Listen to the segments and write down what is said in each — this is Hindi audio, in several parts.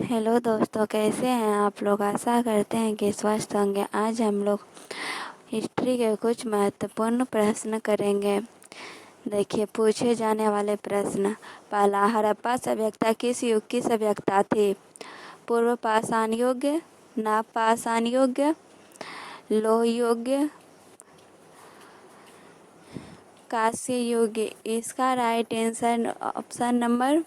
हेलो दोस्तों, कैसे हैं आप लोग। आशा करते हैं कि स्वस्थ होंगे। आज हम लोग हिस्ट्री के कुछ महत्वपूर्ण प्रश्न करेंगे। देखिए, पूछे जाने वाले प्रश्न। पहला, हड़प्पा सभ्यता किस युग की सभ्यता थी। पूर्व पाषाण युग, नव पाषाण युग, लौह युग, कांस्य युग। इसका right answer option number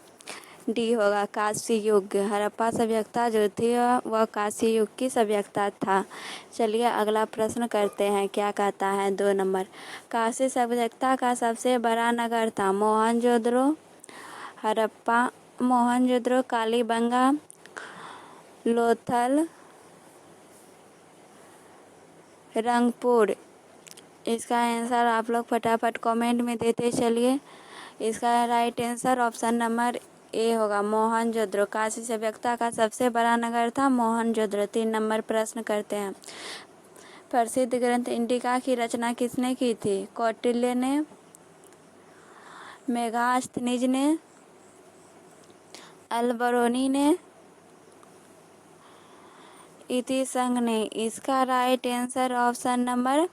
D होगा, कांस्य युग। हड़प्पा सभ्यता जो थी वह कांस्य युग की सभ्यता था। चलिए अगला प्रश्न करते हैं, क्या कहता है। 2 नंबर, कांस्य सभ्यता का सबसे बड़ा नगर था। मोहनजोदड़ो, हड़प्पा, मोहनजोदड़ो, कालीबंगा, लोथल, रंगपुर। इसका आंसर आप लोग फटाफट कमेंट में देते चलिए। इसका right answer option number A होगा, मोहनजोदड़ो। कांस्य सभ्यता का सबसे बड़ा नगर था मोहनजोदड़ो। 3 नंबर प्रश्न करते हैं। प्रसिद्ध ग्रंथ इंडिका की रचना किसने की थी। कौटिल्य ने, मेगास्थनीज ने, अलबरूनी ने, इतिसंग ने। इसका right answer option number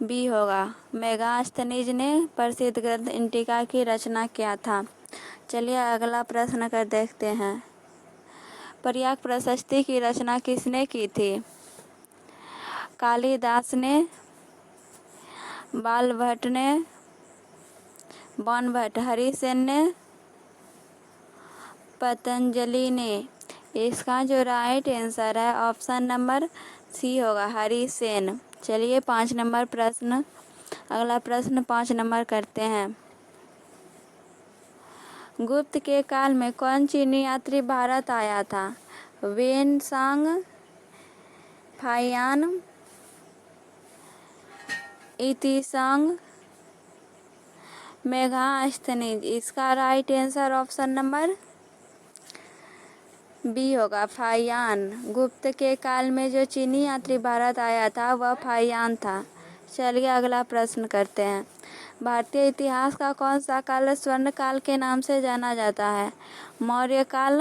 B होगा, मेगास्थनीज ने प्रसिद्ध ग्रंथ इंडिका की रचना किया था। चलिए अगला प्रश्न कर देखते हैं। प्रयाग प्रशस्ति की रचना किसने की थी। कालिदास ने, बालभट्ट ने, बाणभट्ट, हरिसेन ने, पतंजलि ने। इसका जो राइट आंसर है ऑप्शन नंबर सी होगा, हरिसेन। चलिए 5 नंबर प्रश्न, अगला प्रश्न 5 नंबर करते हैं। गुप्त के काल में कौन चीनी यात्री भारत आया था। Hiuen Tsang, Fahien, Itsing, Megasthenes. इसका right answer option number B होगा, फाहियान। गुप्त के काल में जो चीनी यात्री भारत आया था वह फाहियान था। चलिए अगला प्रश्न करते हैं। भारतीय इतिहास का कौन सा काल स्वर्ण काल के नाम से जाना जाता है। मौर्य काल,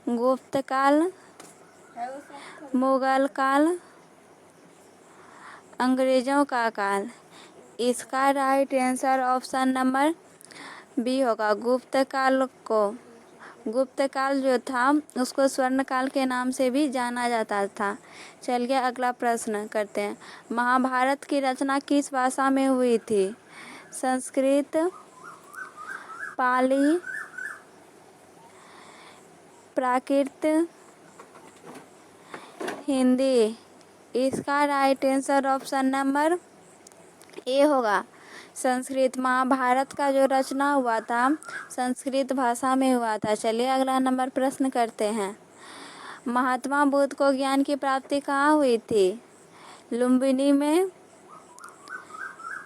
गुप्त काल, मुगल काल, अंग्रेजों का काल। इसका right answer option number B होगा, गुप्त काल को। गुप्त काल जो था उसको स्वर्ण काल के नाम से भी जाना जाता था। चलिए अगला प्रश्न करते हैं। महाभारत की रचना किस भाषा में हुई थी। संस्कृत, पाली, प्राकृत, हिंदी। इसका right answer option number A होगा, संस्कृत। महाभारत का जो रचना हुआ था संस्कृत भाषा में हुआ था। चलिए अगला नंबर प्रश्न करते हैं। महात्मा बुद्ध को ज्ञान की प्राप्ति कहाँ हुई थी। लुम्बिनी में,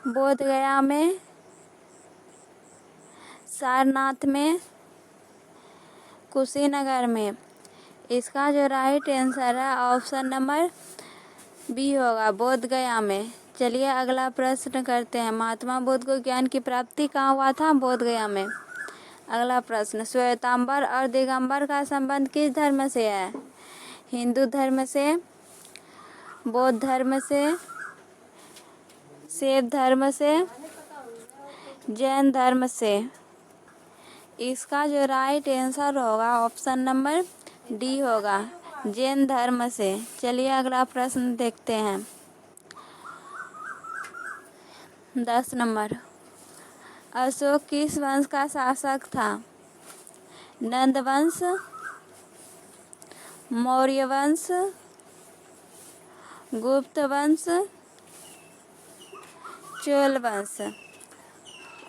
बोधगया में, सारनाथ में, कुशीनगर में। इसका जो राइट आंसर है ऑप्शन नंबर बी होगा, बोधगया में। चलिए अगला प्रश्न करते हैं। महात्मा बुद्ध को ज्ञान की प्राप्ति कहाँ हुआ था। बोधगया में। अगला प्रश्न, श्वेतांबर और दिगंबर का संबंध किस धर्म से है। हिंदू धर्म से, बौद्ध धर्म से, शैव धर्म से, जैन धर्म से। इसका जो राइट आंसर होगा ऑप्शन नंबर डी होगा, जैन धर्म से। चलिए अगला प्रश्न देखते हैं। 10 नंबर, अशोक किस वंश का शासक था। नंद वंश, मौर्य वंश, गुप्त वंश, चोल वंश।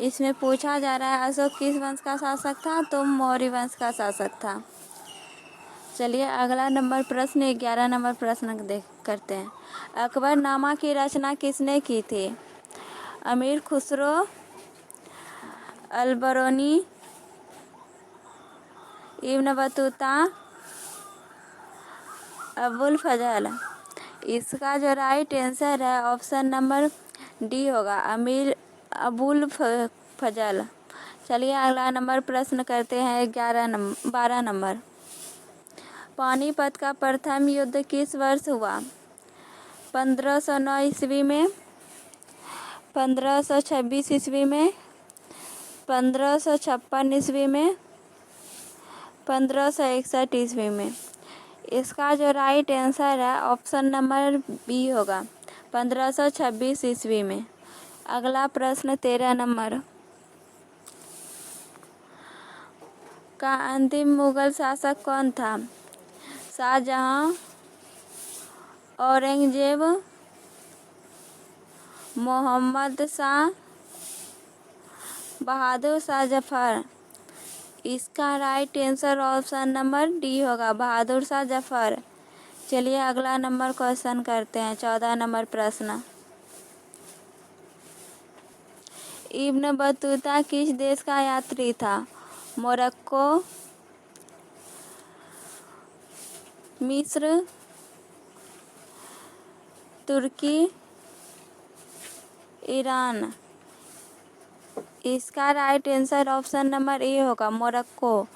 इसमें पूछा जा रहा है अशोक किस वंश का शासक था, तो मौर्य वंश का शासक था। चलिए अगला नंबर प्रश्न 11 नंबर प्रश्न करते हैं। अकबरनामा की रचना किसने की थी। अमीर खुसरो, अलबरूनी, इब्न बतूता, अबुल फजल। इसका जो राइट आंसर है ऑप्शन नंबर डी होगा, अबुल फजल। चलिए अगला नंबर प्रश्न करते हैं 12 नंबर। पानीपत का प्रथम युद्ध किस वर्ष हुआ? 1509 ईस्वी में, 1526 ईस्वी में, 1556 ईस्वी में, 1561 ईस्वी में। इसका जो राइट आंसर है ऑप्शन नंबर बी होगा, 1526 ईस्वी में। अगला प्रश्न 13 नंबर का अंतिम मुगल शासक कौन था? शाहजहां, औरंगजेब, मोहम्मद शाह, बहादुर शाह जफर। इसका right answer option number D होगा, बहादुर शाह जफर। चलिए अगला नंबर क्वेश्चन करते हैं, 14 नंबर प्रश्न। इब्न बतूता किस देश का यात्री था? मोरक्को, मिस्र, तुर्की, ईरान। इसका right answer option number A होगा, मोरक्को।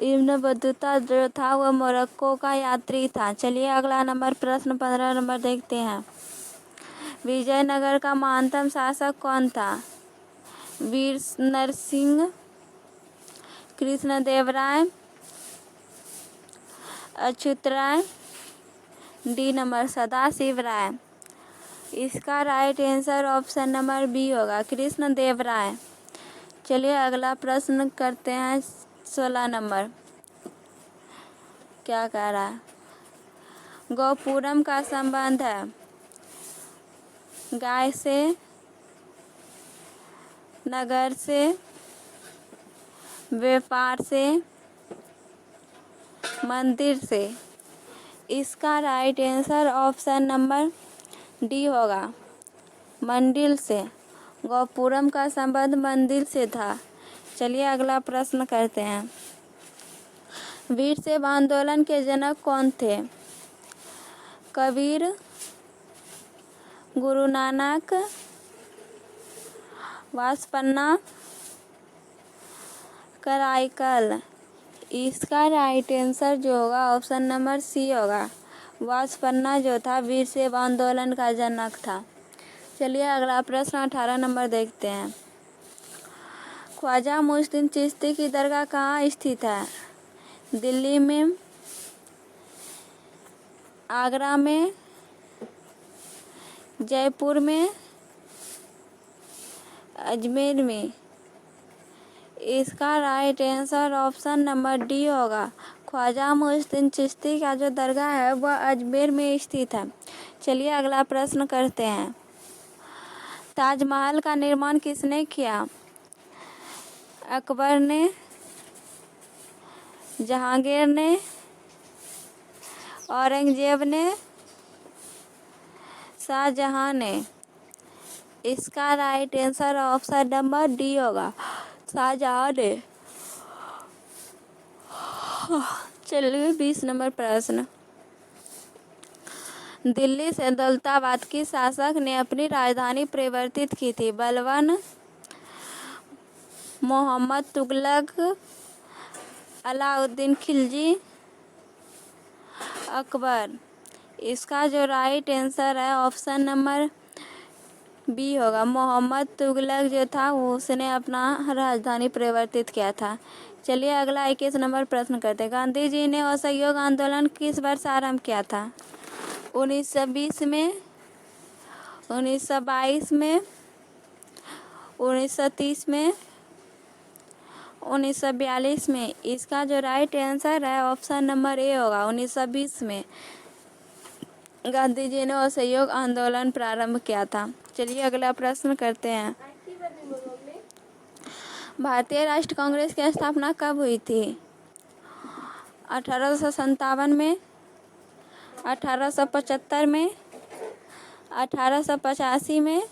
इब्न बतूता जो था वह मोरक्को का यात्री था। चलिए अगला नंबर प्रश्न 15 नंबर देखते हैं। विजयनगर का महानतम शासक कौन था? Vira Narasimha, Krishnadevaraya, Achyutaraya, D number Sadashiva Raya. इसका right answer option number B होगा, कृष्णदेवराय। चलिए अगला प्रश्न करते हैं, 16 नंबर। क्या कह रहा है? गौपुरम का संबंध है गाय से, नगर से, व्यापार से, मंदिर से। इसका right answer option number D होगा, मंदिर से। गौपुरम का संबंध मंदिर से था। चलिए अगला प्रश्न करते हैं। वीरशैव आंदोलन के जनक कौन थे? कबीर, गुरु नानक, वासपन्ना, कराईकल। इसका राइट आंसर जो होगा ऑप्शन नंबर सी होगा, वासपन्ना जो था वीरशैव आंदोलन का जनक था। चलिए अगला प्रश्न 18 नंबर देखते हैं। ख्वाजा मुइनुद्दीन चिश्ती की दरगाह कहाँ स्थित है? दिल्ली में, आगरा में, जयपुर में, अजमेर में। इसका right answer option number D होगा, ख्वाजा मुइनुद्दीन चिश्ती का जो दरगाह है वह अजमेर में स्थित है। चलिए अगला प्रश्न करते हैं। ताजमहल का निर्माण किसने किया? अकबर ने, जहांगीर ने, औरंगजेब ने, शाहजहां ने। इसका right answer option number D होगा, शाहजहां ने। चलिए 20 नंबर प्रश्न। दिल्ली से दौलताबाद किस शासक ने अपनी राजधानी परिवर्तित की थी? बलबन, मोहम्मद तुगलक, अलाउद्दीन खिलजी, अकबर। इसका जो राइट आंसर है ऑप्शन नंबर बी होगा, मोहम्मद तुगलक जो था उसने अपना राजधानी परिवर्तित किया था। चलिए अगला 21 नंबर प्रश्न करते हैं। गांधी जी ने असहयोग आंदोलन किस वर्ष आरंभ किया था? 1920 में, 1922 में, 1930 में, 1942 में। इसका जो राइट आंसर है ऑप्शन नंबर ए होगा, 1920 में गांधी जी ने असहयोग आंदोलन प्रारंभ किया था। चलिए अगला प्रश्न करते हैं। भारतीय राष्ट्रीय कांग्रेस की स्थापना कब हुई थी? 1857 में, 1875 में, 1885 में,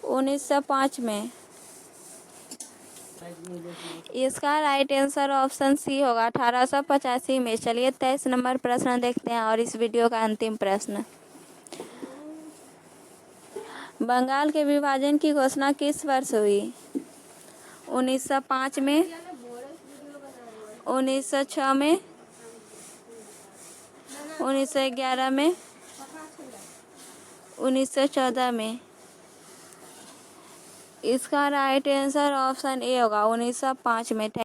1905 में। इसका राइट आंसर ऑप्शन सी होगा, 1885 में। चलिए 23 नंबर प्रश्न देखते हैं और इस वीडियो का अंतिम प्रश्न। बंगाल के विभाजन की घोषणा किस वर्ष हुई? 1905 में, 1906 में, 1911 में, 1914 में। इसका राइट आंसर ऑप्शन ए होगा 1905 में।